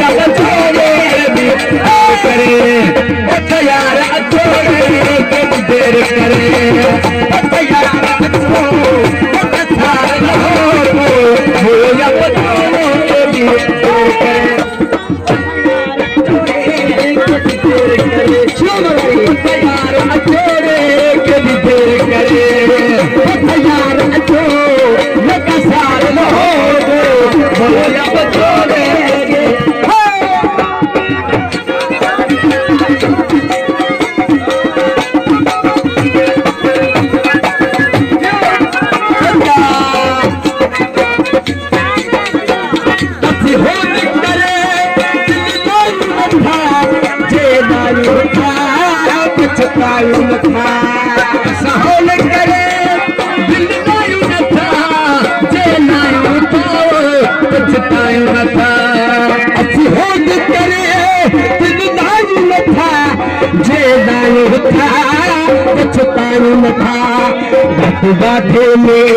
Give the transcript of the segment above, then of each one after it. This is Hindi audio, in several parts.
जब छोड़े भी करे यार छोड़े के देर करे यार सहल करे दिल नायु न था जे नायु था पछतायो न था अच्छी होद करे दिल नायु न था जे नायु था पछतायो न था घट बाटे में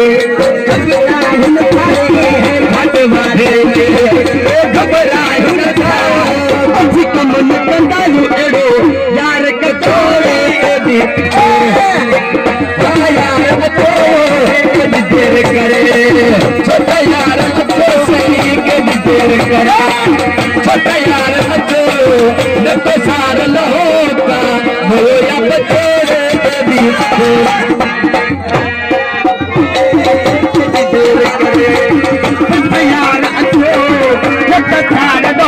घबरायो न था घट बाटे में घबरायो न था अच्छी कमन कंदायो एड़ो यार के छोड़े देर करे छोटा यार सही के देर करे छोटा यार न तो सार होता या बचोरे देर करे छोटा यार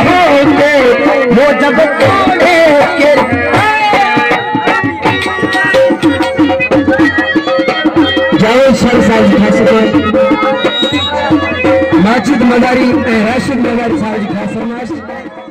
होते वो जब माजिद मदारी राशिद मदारी साहब जी खास फरमाइश